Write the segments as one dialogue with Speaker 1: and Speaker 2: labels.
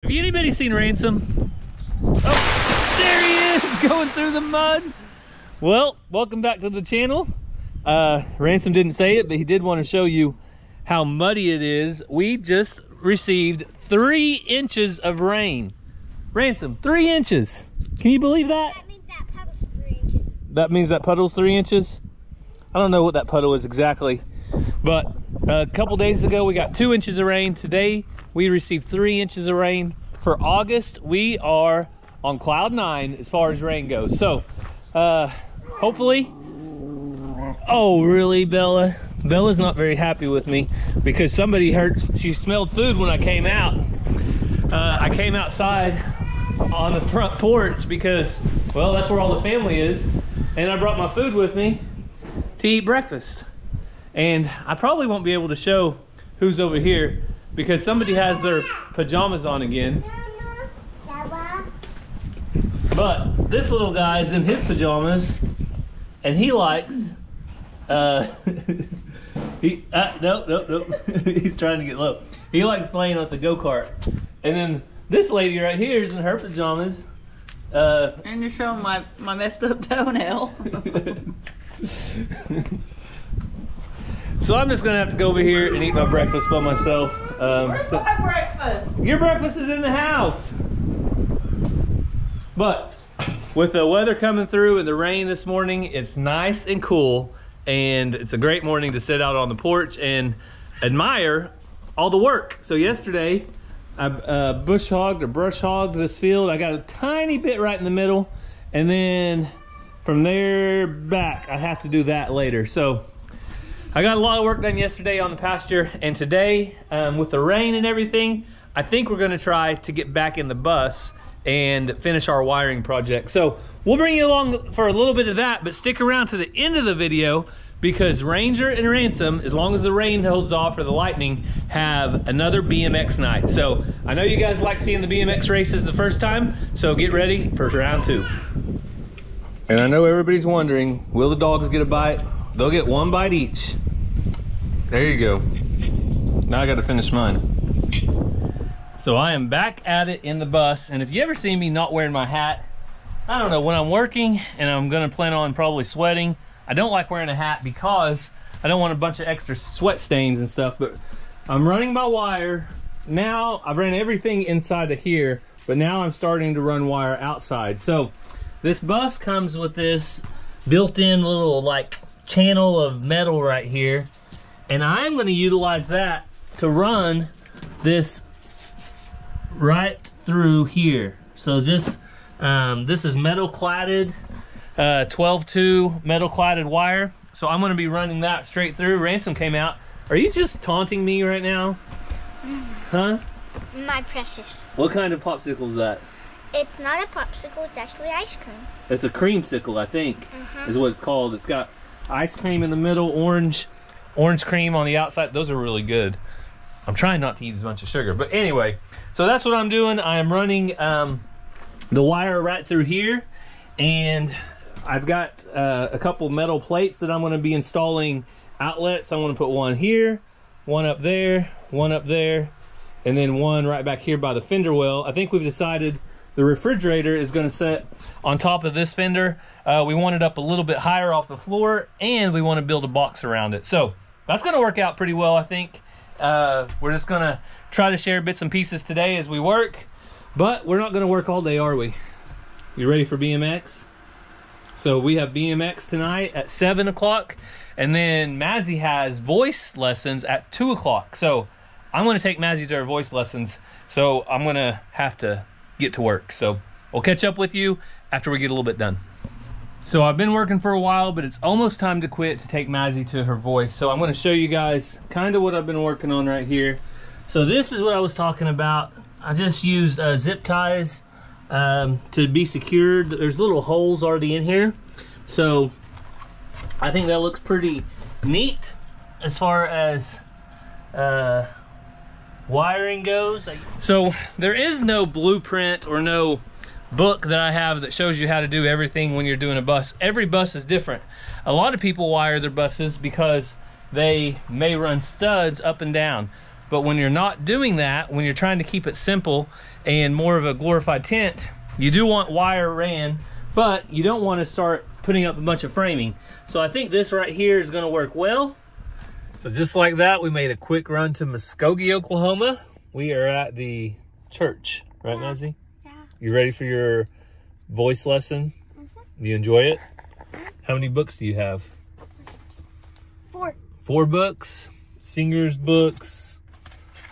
Speaker 1: Have anybody seen Ransom? Oh, there he is, going through the mud. Well, welcome back to the channel. Ransom didn't say it, but he did want to show you how muddy it is. We just received 3 inches of rain. Ransom, 3 inches. Can you believe that?
Speaker 2: That means that puddle's 3 inches.
Speaker 1: That means that puddle's 3 inches? I don't know what that puddle is exactly, but a couple days ago we got 2 inches of rain. Today we received 3 inches of rain. For August, we are on cloud 9 as far as rain goes. So, hopefully, oh really, Bella? Bella's not very happy with me because somebody heard, she smelled food when I came out. I came outside on the front porch because, well, that's where all the family is. And I brought my food with me to eat breakfast. And I probably won't be able to show who's over here because somebody has their pajamas on again. But this little guy's in his pajamas and he likes, no, he's trying to get low. He likes playing with the go-kart. And then this lady right here is in her pajamas.
Speaker 3: And you're showing my messed up toenail.
Speaker 1: So I'm just gonna have to go over here and eat my breakfast by myself.
Speaker 3: Where's my breakfast?
Speaker 1: Your breakfast is in the house. But with the weather coming through and the rain this morning, it's nice and cool. And it's a great morning to sit out on the porch and admire all the work. So yesterday, I brush hogged this field. I got a tiny bit right in the middle. And then from there back, I have to do that later. So I got a lot of work done yesterday on the pasture, and today, with the rain and everything, I think we're gonna try to get back in the bus and finish our wiring project. So we'll bring you along for a little bit of that, but stick around to the end of the video because Ranger and Ransom, as long as the rain holds off or the lightning, have another BMX night. So I know you guys like seeing the BMX races the first time, so get ready for round 2. And I know everybody's wondering, will the dogs get a bite? They'll get 1 bite each. There you go. Now I got to finish mine. So I am back at it in the bus, and if you ever see me not wearing my hat, I don't know, when I'm working and I'm gonna plan on probably sweating, I don't like wearing a hat because I don't want a bunch of extra sweat stains and stuff, but I'm running my wire. Now I've ran everything inside of here, but now I'm starting to run wire outside. So this bus comes with this built-in little like channel of metal right here, and I'm going to utilize that to run this right through here. So just this is metal cladded 12-2 metal cladded wire, so I'm going to be running that straight through. Ransom came out. Are you just taunting me right now? Huh?
Speaker 2: My precious.
Speaker 1: What kind of popsicle is that?
Speaker 2: It's not a popsicle, it's actually ice cream.
Speaker 1: It's a creamsicle, I think, is what it's called. It's got ice cream in the middle, orange cream on the outside. Those are really good. I'm trying not to eat as much of sugar, but anyway, so that's what I'm doing. I am running the wire right through here, and I've got a couple metal plates that I'm going to be installing outlets. I'm going to put one here, one up there, and then one right back here by the fender well. I think we've decided the refrigerator is going to sit on top of this fender. We want it up a little bit higher off the floor, and we want to build a box around it. So that's going to work out pretty well, I think. We're just going to try to share bits and pieces today as we work, but we're not going to work all day, are we? You ready for BMX? So we have BMX tonight at 7 o'clock, and then Mazzy has voice lessons at 2 o'clock. So I'm going to take Mazzy to her voice lessons, so I'm going to have to get to work. So we'll catch up with you after we get a little bit done. So I've been working for a while, but it's almost time to quit to take Mazzy to her voice. So I'm going to show you guys kind of what I've been working on right here. So this is what I was talking about. I just used zip ties to be secured. There's little holes already in here. So I think that looks pretty neat as far as wiring goes. So there is no blueprint or no book that I have that shows you how to do everything when you're doing a bus. Every bus is different. A lot of people wire their buses because they may run studs up and down. But when you're not doing that, when you're trying to keep it simple and more of a glorified tent, you do want wire ran, but you don't want to start putting up a bunch of framing. So I think this right here is going to work well. So just like that, we made a quick run to Muskogee, Oklahoma. We are at the church, right, Nancy?
Speaker 2: Yeah.
Speaker 1: You ready for your voice lesson? Do you enjoy it? How many books do you have?
Speaker 2: 4.
Speaker 1: 4 books, singers books,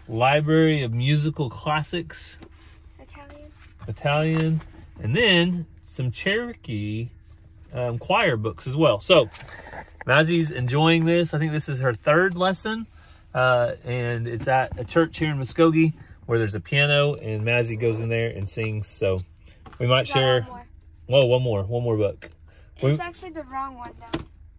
Speaker 1: library of musical classics, Italian, and then some Cherokee choir books as well. So Mazzy's enjoying this. I think this is her 3rd lesson, and it's at a church here in Muskogee where there's a piano, and Mazzy goes in there and sings. So we might share. Whoa, one more book.
Speaker 2: It's actually the wrong one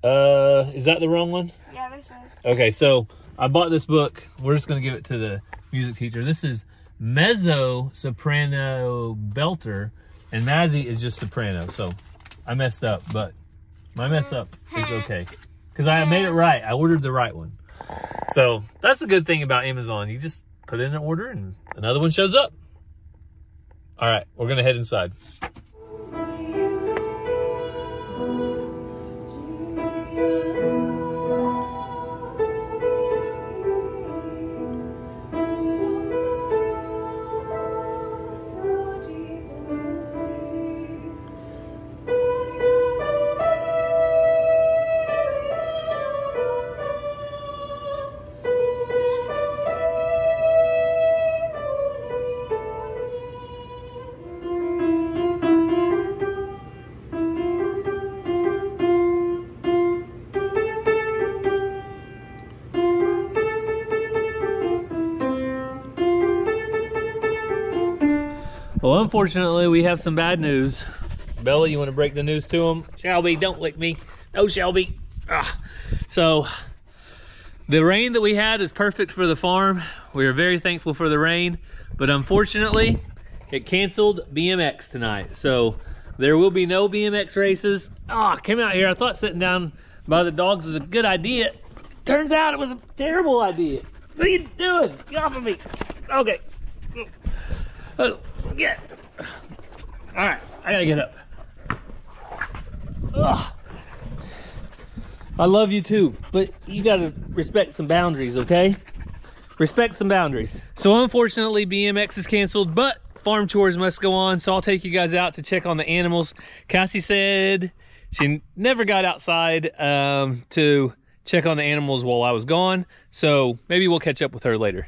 Speaker 2: though.
Speaker 1: Is that the wrong one?
Speaker 2: Yeah, this is.
Speaker 1: Okay, so I bought this book. We're just gonna give it to the music teacher. This is mezzo soprano belter, and Mazzy is just soprano. So I messed up, but my mess up is okay because I made it right. I ordered the right one. So that's the good thing about Amazon. You just put in an order and another one shows up. All right, we're gonna head inside. Well, unfortunately, we have some bad news. Bella, you want to break the news to them? Shelby, don't lick me. No, Shelby. So, the rain that we had is perfect for the farm. We are very thankful for the rain, but unfortunately, it canceled BMX tonight. So, there will be no BMX races. Came out here. I thought sitting down by the dogs was a good idea. Turns out it was a terrible idea. What are you doing? Get off of me. Okay. Get. All right, I gotta get up. Ugh. I love you too, but you gotta respect some boundaries, okay? Respect some boundaries. So unfortunately, BMX is canceled, but farm chores must go on, so I'll take you guys out to check on the animals. Cassie said she never got outside to check on the animals while I was gone, so maybe we'll catch up with her later.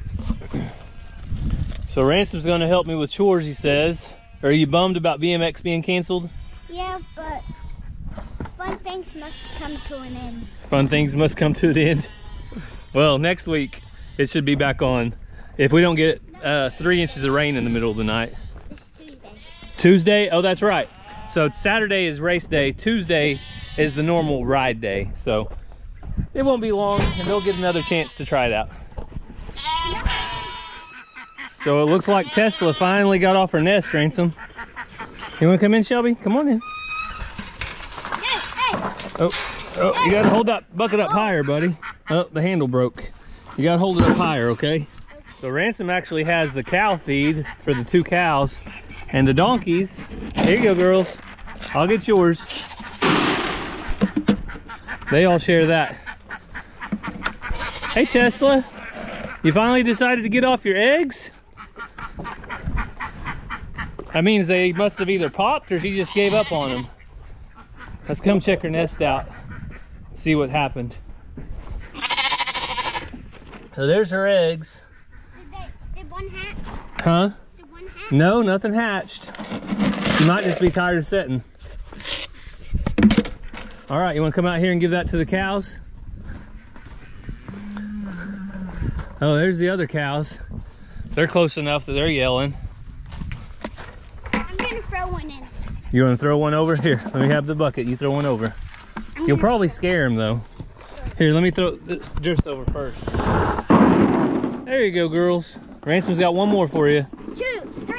Speaker 1: So Ransom's gonna help me with chores, he says. Are you bummed about BMX being canceled?
Speaker 2: Yeah, but fun things must come to an end.
Speaker 1: Fun things must come to an end. Well, next week it should be back on. If we don't get 3 inches of rain in the middle of the night.
Speaker 2: It's Tuesday.
Speaker 1: Tuesday? Oh, that's right. So Saturday is race day. Tuesday is the normal ride day. So it won't be long and they'll get another chance to try it out. So it looks like Tesla finally got off her nest, Ransom. You want to come in, Shelby? Come on in. Oh, you got to hold that bucket up higher, buddy. Oh, the handle broke. You got to hold it up higher, okay? So Ransom actually has the cow feed for the 2 cows and the donkeys. Here you go, girls. I'll get yours. They all share that. Hey, Tesla. You finally decided to get off your eggs? That means they must have either popped or she just gave up on them. Let's come check her nest out. See what happened. So there's her eggs.
Speaker 2: Did one hatch?
Speaker 1: Huh?
Speaker 2: Did one hatch?
Speaker 1: No, nothing hatched. You might just be tired of sitting. All right, you want to come out here and give that to the cows? Oh, there's the other cows. They're close enough that they're yelling.
Speaker 2: I'm gonna throw one in.
Speaker 1: You want to throw one over? Here, let me have the bucket. You throw one over. You'll probably scare them though. Here, let me throw this just over first. There you go, girls. Ransom's got one more for you.
Speaker 2: 2, 3.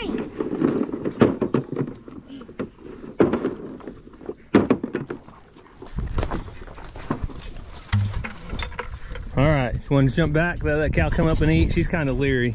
Speaker 1: All right, you want to jump back? Let that cow come up and eat. She's kind of leery.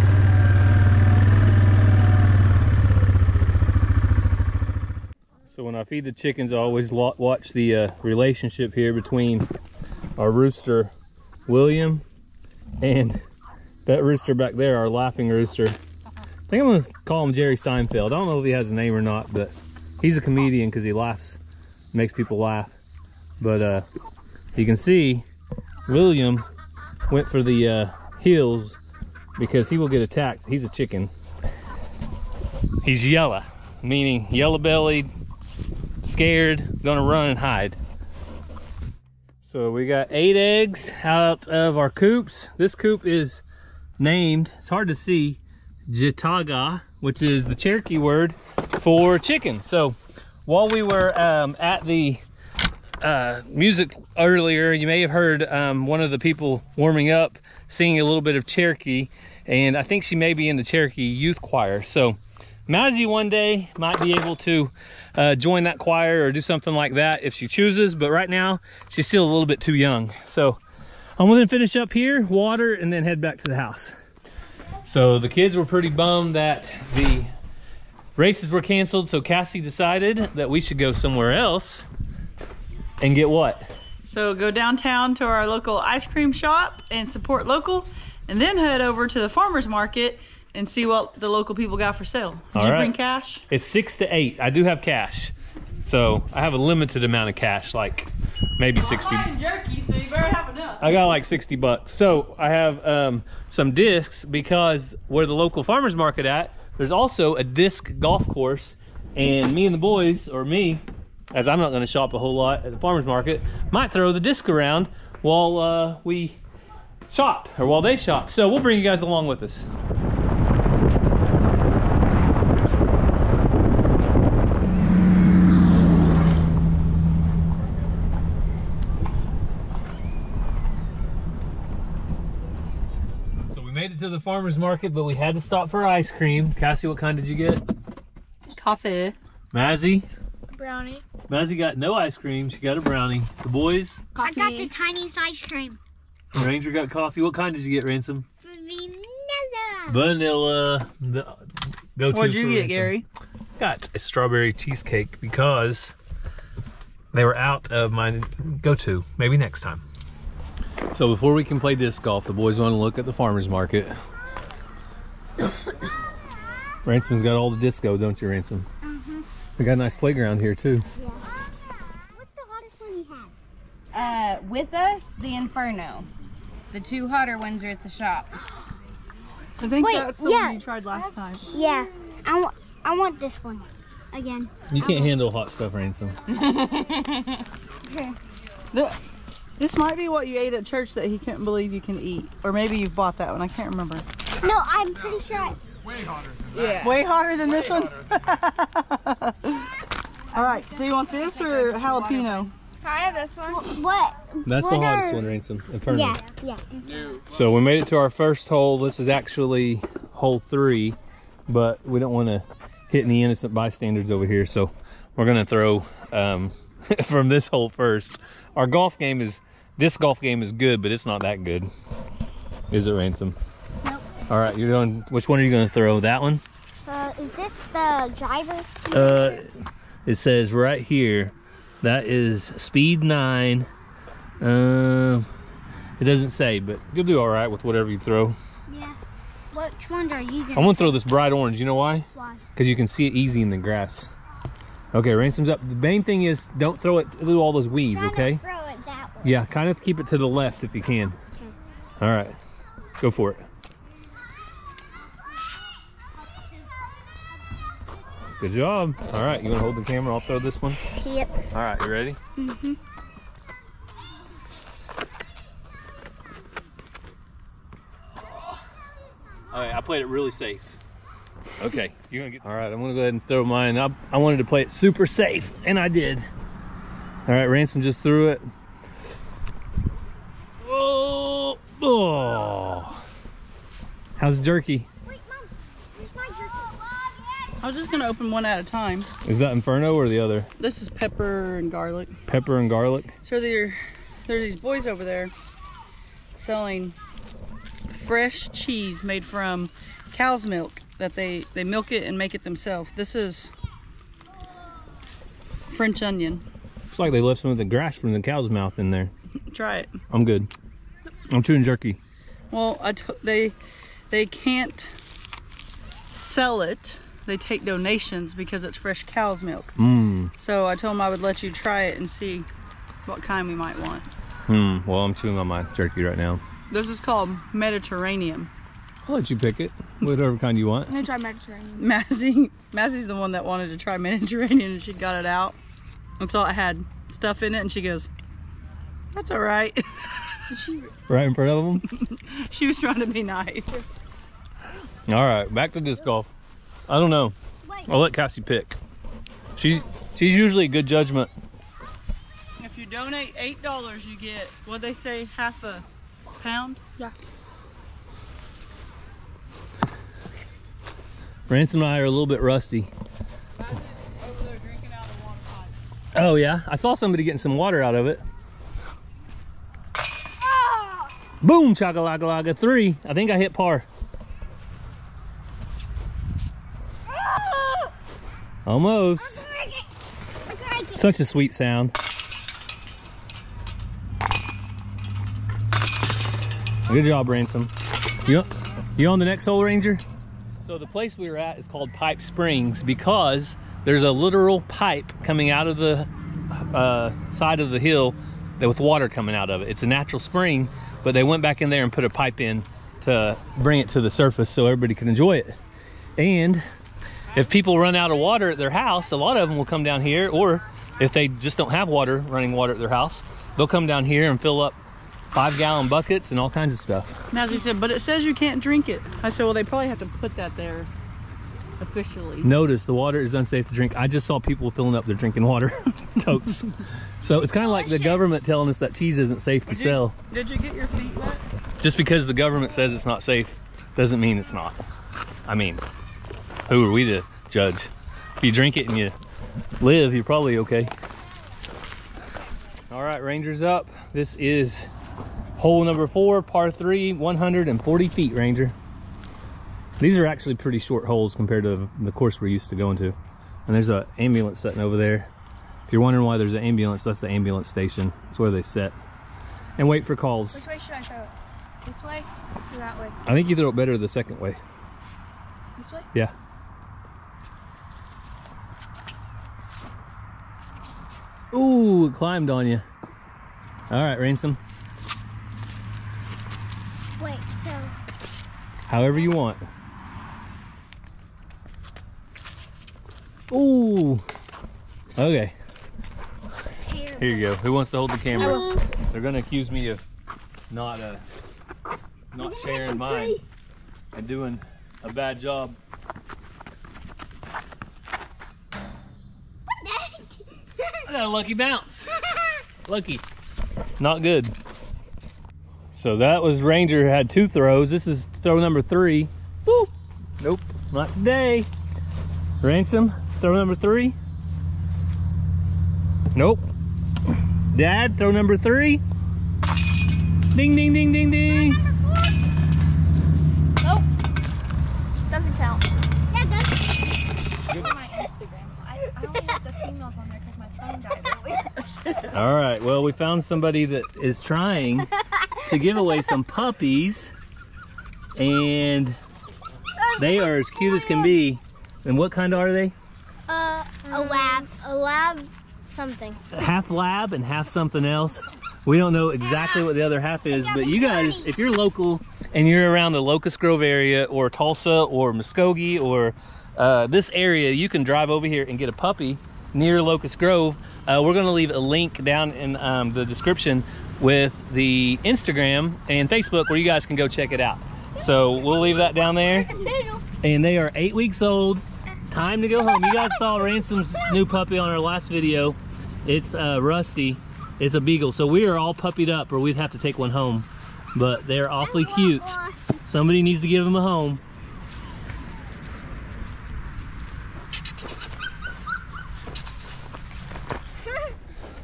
Speaker 1: I feed the chickens, I always watch the relationship here between our rooster, William, and that rooster back there, our laughing rooster. I think I'm gonna call him Jerry Seinfeld. I don't know if he has a name or not, but he's a comedian because he laughs, makes people laugh. But you can see William went for the heels because he will get attacked. He's a chicken. He's yellow, meaning yellow-bellied, scared, gonna run and hide. So we got 8 eggs out of our coops. This coop is named, it's hard to see, Jitaga, which is the Cherokee word for chicken. So while we were at the music earlier, you may have heard one of the people warming up singing a little bit of Cherokee, and I think she may be in the Cherokee youth choir. So Mazzy one day might be able to join that choir or do something like that if she chooses, but right now she's still a little bit too young. So I'm gonna finish up here, water, and then head back to the house. So the kids were pretty bummed that the races were canceled, so Cassie decided that we should go somewhere else and get what?
Speaker 3: So go downtown to our local ice cream shop and support local, and then head over to the farmer's market and see what the local people got for sale. Did you bring cash? It's
Speaker 1: 6 to 8. I do have cash. So I have a limited amount of cash, like maybe 60.
Speaker 3: I'm buying jerky, so you better have enough.
Speaker 1: I got like 60 bucks. So I have some discs because where the local farmer's market at, there's also a disc golf course, and me and the boys, or me, as I'm not going to shop a whole lot at the farmer's market, might throw the disc around while we shop, or while they shop. So we'll bring you guys along with us. So we made it to the farmer's market, but we had to stop for ice cream. Cassie, what kind did you get?
Speaker 3: Coffee.
Speaker 1: Mazzy?
Speaker 2: Brownie.
Speaker 1: Mazzy got no ice cream. She got a brownie. The boys?
Speaker 2: Coffee. I got the tiniest ice cream.
Speaker 1: Ranger got coffee. What kind did you get, Ransom?
Speaker 2: Vanilla.
Speaker 1: Vanilla. The go-to.
Speaker 3: What'd you get,
Speaker 1: Ransom.
Speaker 3: Gary?
Speaker 1: Got a strawberry cheesecake because they were out of my go-to. Maybe next time. So before we can play disc golf, the boys want to look at the farmer's market. Ransom's got all the disco, don't you, Ransom? We got a nice playground here too.
Speaker 2: Yeah. What's the hottest one you have?
Speaker 4: With us, the Inferno. The 2 hotter ones are at the shop.
Speaker 3: I think
Speaker 2: Wait,
Speaker 3: that's the one you tried last time.
Speaker 2: Yeah. I want this one again.
Speaker 1: You can't handle hot stuff, Ransom.
Speaker 3: This might be what you ate at church that he couldn't believe you can eat. Or maybe you've bought that one. I can't remember.
Speaker 2: No, I'm pretty sure.
Speaker 5: Way hotter than
Speaker 4: Yeah.
Speaker 3: Way hotter than this one? All right, so you want this or jalapeno?
Speaker 4: I have this one.
Speaker 2: What?
Speaker 1: That's
Speaker 2: what
Speaker 1: the hottest one, Ransom. Inferno.
Speaker 2: Yeah.
Speaker 1: So we made it to our first hole. This is actually hole 3, but we don't want to hit any innocent bystanders over here, so we're gonna throw from this hole first. Our this golf game is good, but it's not that good. Is it, Ransom?
Speaker 2: Nope.
Speaker 1: All right, you're going. Which one are you gonna throw? That one?
Speaker 2: Is this the driver?
Speaker 1: It says right here. That is speed 9. It doesn't say, but you'll do all right with whatever you throw.
Speaker 2: Yeah. Which ones are you gonna?
Speaker 1: I'm gonna throw this bright orange. You know why?
Speaker 2: Why?
Speaker 1: Because you can see it easy in the grass. Okay, Ransom's up. The main thing is don't throw it through all those weeds, okay?
Speaker 2: Throw it that way.
Speaker 1: Yeah, kind of keep it to the left if you can.
Speaker 2: Okay.
Speaker 1: All right, go for it. Good job. All right, you gonna hold the camera? I'll throw this one.
Speaker 2: Yep.
Speaker 1: All right, you ready?
Speaker 2: Mm-hmm.
Speaker 1: All right, I played it really safe. Okay, you're gonna get. All right, I'm gonna go ahead and throw mine. I wanted to play it super safe, and I did. All right, Ransom just threw it. Oh, oh. How's the jerky?
Speaker 2: Wait, Mom. Here's my jerky.
Speaker 3: I was just gonna open one at a time.
Speaker 1: Is that Inferno or the other?
Speaker 3: This is pepper and garlic.
Speaker 1: Pepper and garlic.
Speaker 3: So there's these boys over there selling fresh cheese made from cow's milk that they milk it and make it themselves. This is French onion.
Speaker 1: Looks like they left some of the grass from the cow's mouth in there.
Speaker 3: Try it.
Speaker 1: I'm good. I'm chewing jerky.
Speaker 3: Well, they can't sell it. They take donations because it's fresh cow's milk. So I told them I would let you try it and see what kind we might want.
Speaker 1: Well, I'm chewing on my jerky right now.
Speaker 3: This is called Mediterranean.
Speaker 1: I'll let you pick it. Whatever kind you want.
Speaker 2: I'm gonna try Mediterranean.
Speaker 3: Massey's the one that wanted to try Mediterranean and she got it out. And so it had stuff in it and she goes, that's all right.
Speaker 1: Right in front of them?
Speaker 3: She was trying to be nice.
Speaker 1: All right, back to disc golf. I don't know. I'll let Cassie pick. She's usually a good judgment.
Speaker 3: If you donate $8, you get, what'd they say, half a pound?
Speaker 2: Yeah.
Speaker 1: Ransom and I are a little bit rusty.
Speaker 3: Massey's over there drinking out of the water pipe.
Speaker 1: Oh yeah, I saw somebody getting some water out of it. Boom, chakalaka 3. I think I hit par. Almost. Such a sweet sound. Good job, Ransom. You on the next hole, Ranger? So the place we were at is called Pipe Springs because there's a literal pipe coming out of the side of the hill with water coming out of it. It's a natural spring, but they went back in there and put a pipe in to bring it to the surface so everybody can enjoy it. And if people run out of water at their house, a lot of them will come down here, or if they just don't have running water at their house, they'll come down here and fill up 5-gallon buckets and all kinds of stuff.
Speaker 3: Massey said, but it says you can't drink it. I said, well, they probably have to put that there officially.
Speaker 1: Notice the water is unsafe to drink. I just saw people filling up their drinking water totes. So it's kind of like the government telling us that cheese isn't safe to sell.
Speaker 3: Did you get your feet wet?
Speaker 1: Just because the government says it's not safe doesn't mean it's not. I mean, who are we to judge? If you drink it and you live, you're probably okay. All right, Ranger's up. This is hole number 4, par 3, 140 feet, Ranger. These are actually pretty short holes compared to the course we're used to going to. And there's an ambulance sitting over there. If you're wondering why there's an ambulance, that's the ambulance station. That's where they sit and wait for calls.
Speaker 2: Which way should I throw it? This way or that way?
Speaker 1: I think you throw it better the second way.
Speaker 2: This way?
Speaker 1: Yeah. Ooh, it climbed on you. All right, Ransom.
Speaker 2: Wait, so...
Speaker 1: However you want. Ooh. Okay.
Speaker 2: Terrible.
Speaker 1: Here you go. Who wants to hold the camera? They're gonna accuse me of not sharing mine and doing a bad job. I got a lucky bounce. Lucky. Not good. So that was Ranger, had 2 throws. This is throw number 3. Woo! Nope, not today. Ransom, throw number 3. Nope. Dad, throw number 3. Ding, ding, ding, ding, ding.
Speaker 2: Nope. Doesn't count. Yeah, it does. On my Instagram. I only have the females on there because my phone died earlier.
Speaker 1: All right, well, we found somebody that is trying to give away some puppies, and they are as cute as can be. And what kind are they?
Speaker 2: A lab something.
Speaker 1: Half lab and half something else. We don't know exactly what the other half is, but you guys, if you're local and you're around the Locust Grove area or Tulsa or Muskogee or this area, you can drive over here and get a puppy near Locust Grove. We're going to leave a link down in the description with the Instagram and Facebook where you guys can go check it out. So we'll leave that down there. And they are 8 weeks old. Time to go home. You guys saw Ransom's new puppy on our last video. It's Rusty. It's a beagle. So we are all puppied up or we'd have to take one home. But they're awfully cute. Somebody needs to give them a home.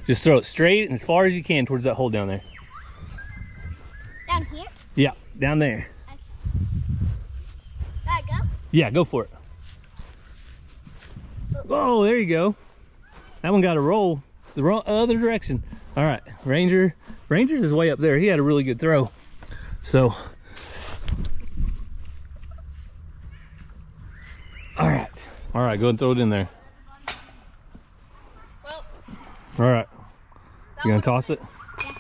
Speaker 1: Just throw it straight and as far as you can towards that hole down there.
Speaker 2: Down here?
Speaker 1: Yeah, down there.
Speaker 2: Okay. Gotta go?
Speaker 1: Yeah, go for it. Oh, there you go. That one got to roll the wrong other direction. All right, Rangers is way up there. He had a really good throw. So, all right, go ahead and throw it in there.
Speaker 2: Well,
Speaker 1: all right, you gonna toss it?
Speaker 2: Yeah.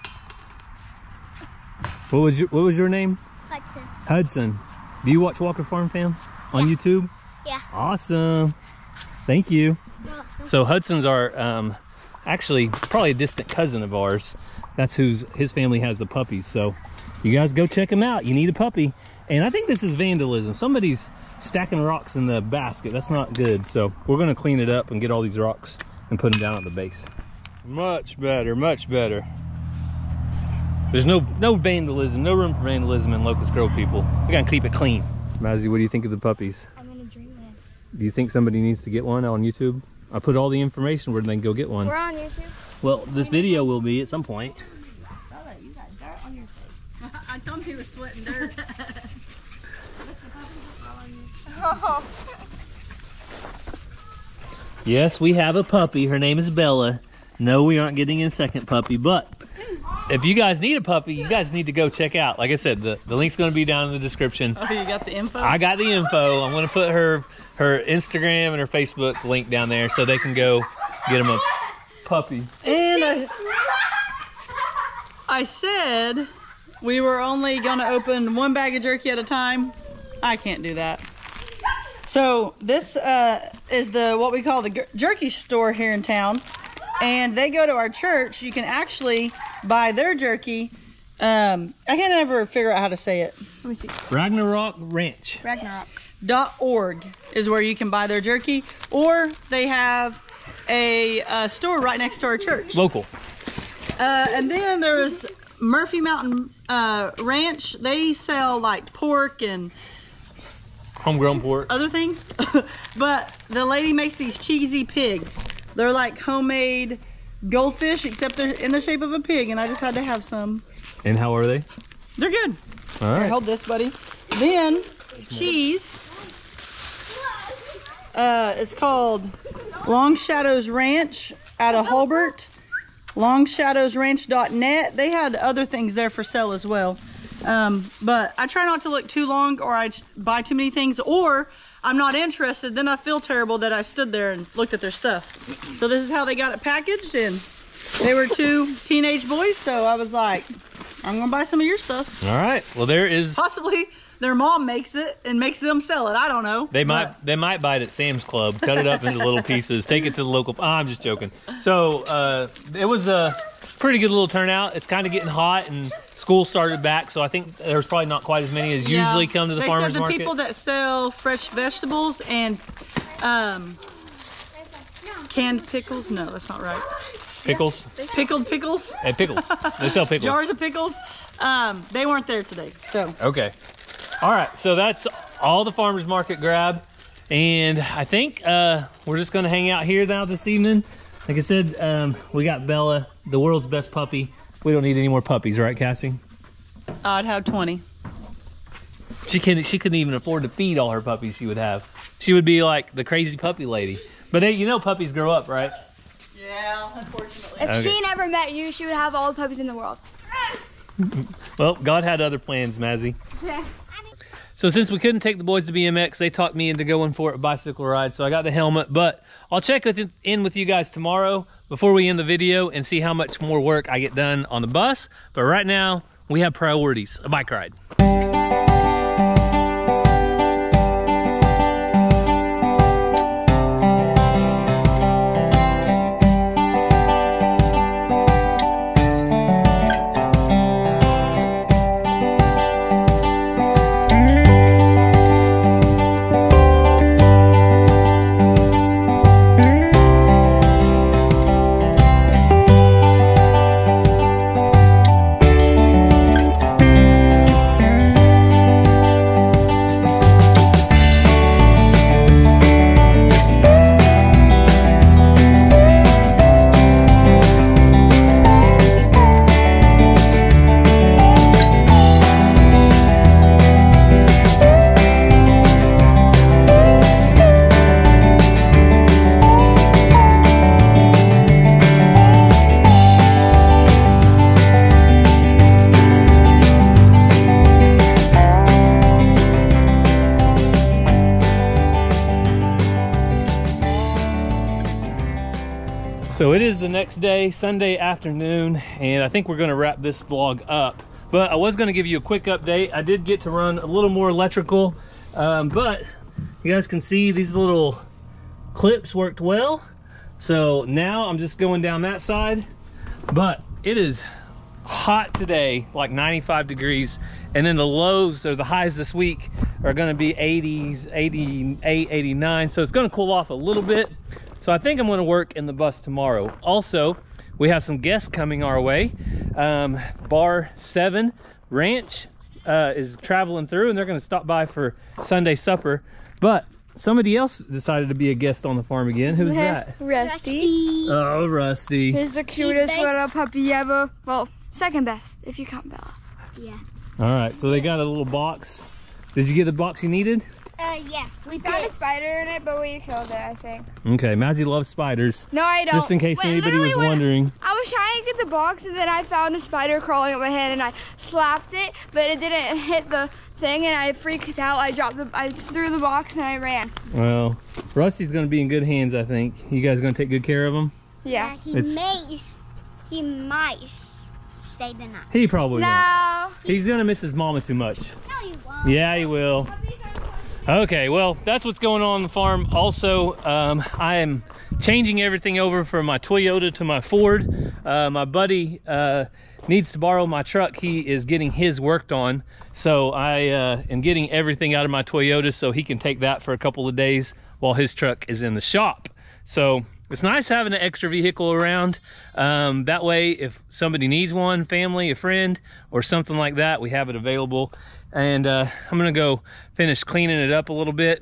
Speaker 1: What was your name?
Speaker 2: Hudson.
Speaker 1: Hudson. Do you watch Walker Farm Fam on YouTube?
Speaker 2: Yeah.
Speaker 1: Awesome. Thank you. So Hudson's our actually probably a distant cousin of ours. That's his family has the puppies. So you guys go check him out. You need a puppy. And I think this is vandalism. Somebody's stacking rocks in the basket. That's not good. So we're gonna clean it up and get all these rocks and put them down at the base. Much better, much better. There's no vandalism, no room for vandalism in Locust Grove, people. We gotta keep it clean. Mazzy, what do you think of the puppies?
Speaker 2: I'm in a dreamland.
Speaker 1: Do you think somebody needs to get one on YouTube? I put all the information where they can go get one.
Speaker 2: We're on YouTube.
Speaker 1: Well, this video will be at some point.
Speaker 2: Bella, you got dirt on your face.
Speaker 3: I told him he was sweating dirt.
Speaker 2: Oh.
Speaker 1: Yes, we have a puppy. Her name is Bella. No, we aren't getting a second puppy, but if you guys need a puppy, you guys need to go check out. Like I said, the link's going to be down in the description.
Speaker 3: Oh, you got the info?
Speaker 1: I got the info. I'm going to put her Instagram and her Facebook link down there so they can go get them a puppy.
Speaker 3: And I said we were only going to open one bag of jerky at a time. I can't do that. So this is what we call the jerky store here in town. And they go to our church. You can actually buy their jerky. I can't ever figure out how to say it. Let me see.
Speaker 1: Ragnarok Ranch.
Speaker 3: Ragnarok.org is where you can buy their jerky. Or they have a store right next to our church.
Speaker 1: Local.
Speaker 3: And then there's Murphy Mountain Ranch. They sell like pork and
Speaker 1: Homegrown pork.
Speaker 3: other things. But the lady makes these cheesy pigs. They're like homemade goldfish, except they're in the shape of a pig, and I just had to have some.
Speaker 1: And how are they?
Speaker 3: They're good.
Speaker 1: All right.
Speaker 3: Here, hold this, buddy. Then, cheese. It's called Long Shadows Ranch out of Hulbert. LongShadowsRanch.net. They had other things there for sale as well. But I try not to look too long or I buy too many things, or I'm not interested, then I feel terrible that I stood there and looked at their stuff. So this is how they got it packaged, and they were two teenage boys, so I was like, I'm gonna buy some of your stuff.
Speaker 1: All right. Well, there is.
Speaker 3: Possibly their mom makes it and makes them sell it. I don't know.
Speaker 1: They might buy it at Sam's Club, cut it up into little pieces, take it to the local. I'm just joking. So it was a pretty good little turnout. It's kind of getting hot and school started back, so I think there's probably not quite as many as usually come to the farmers market.
Speaker 3: They said the people that sell fresh vegetables and canned pickles. No, that's not right.
Speaker 1: Pickles?
Speaker 3: Pickled pickles.
Speaker 1: Hey, pickles. They sell pickles.
Speaker 3: Jars of pickles. They weren't there today, so.
Speaker 1: Okay. All right, so that's all the farmers market grab, and I think we're just gonna hang out here now this evening. Like I said, we got Bella, the world's best puppy. We don't need any more puppies, right, Cassie?
Speaker 3: I'd have 20.
Speaker 1: She couldn't even afford to feed all her puppies she would have. She would be like the crazy puppy lady. But hey, you know puppies grow up, right?
Speaker 3: Yeah, unfortunately.
Speaker 2: If she never met you, she would have all the puppies in the world.
Speaker 1: Well, God had other plans, Mazzy. So since we couldn't take the boys to BMX, they talked me into going for a bicycle ride. So I got the helmet, but I'll check in with you guys tomorrow before we end the video and see how much more work I get done on the bus. But right now, we have priorities, a bike ride. So it is the next day, Sunday afternoon, and I think we're gonna wrap this vlog up. But I was gonna give you a quick update. I did get to run a little more electrical, but you guys can see these little clips worked well. So now I'm just going down that side, but it is hot today, like 95 degrees. And then the lows or the highs this week are gonna be 80s, 88, 89. So it's gonna cool off a little bit. So I think I'm gonna work in the bus tomorrow. Also, we have some guests coming our way. Bar 7 Ranch is traveling through, and they're gonna stop by for Sunday supper. But somebody else decided to be a guest on the farm again. Who's that?
Speaker 2: Rusty.
Speaker 1: Oh, Rusty.
Speaker 2: He's the cutest little puppy ever. Well, second best, if you count Bella.
Speaker 5: Yeah.
Speaker 1: All right, so they got a little box. Did you get the box you needed?
Speaker 5: Yeah.
Speaker 2: We found a spider in it, but we killed it, I think.
Speaker 1: Okay, Mazzy loves spiders.
Speaker 2: No, I don't.
Speaker 1: Just in case anybody was wondering.
Speaker 2: I was trying to get the box, and then I found a spider crawling up my hand, and I slapped it, but it didn't hit the thing, and I freaked out. I threw the box, and I ran.
Speaker 1: Well, Rusty's gonna be in good hands, I think. You guys gonna take good care of him?
Speaker 2: Yeah.
Speaker 5: He might stay the night.
Speaker 1: He probably won't.
Speaker 2: No.
Speaker 1: He's gonna miss his mama too much.
Speaker 5: No, he won't.
Speaker 1: Yeah, he will. Okay, well, that's what's going on the farm. Also, I am changing everything over from my Toyota to my Ford. My buddy needs to borrow my truck. He is getting his worked on. So I am getting everything out of my Toyota so he can take that for a couple of days while his truck is in the shop. So it's nice having an extra vehicle around. That way, if somebody needs one, family, a friend, or something like that, we have it available. And I'm gonna go finish cleaning it up a little bit.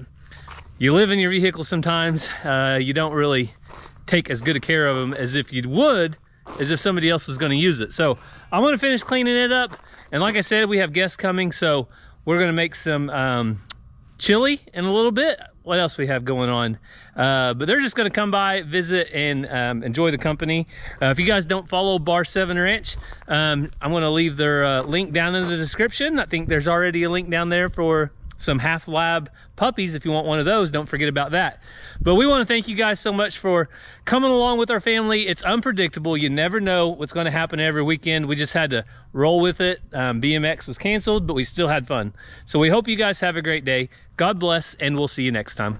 Speaker 1: You live in your vehicle sometimes, you don't really take as good a care of them as if you would, as if somebody else was gonna use it. So I'm gonna finish cleaning it up. And like I said, we have guests coming, so we're gonna make some chili in a little bit. What else we have going on? But they're just gonna come by, visit, and enjoy the company. If you guys don't follow Bar 7 Ranch, I'm gonna leave their link down in the description. I think there's already a link down there for some half lab puppies. If you want one of those, don't forget about that. But we want to thank you guys so much for coming along with our family. It's unpredictable. You never know what's going to happen every weekend. We just had to roll with it. BMX was canceled, but we still had fun. So we hope you guys have a great day. God bless, and we'll see you next time.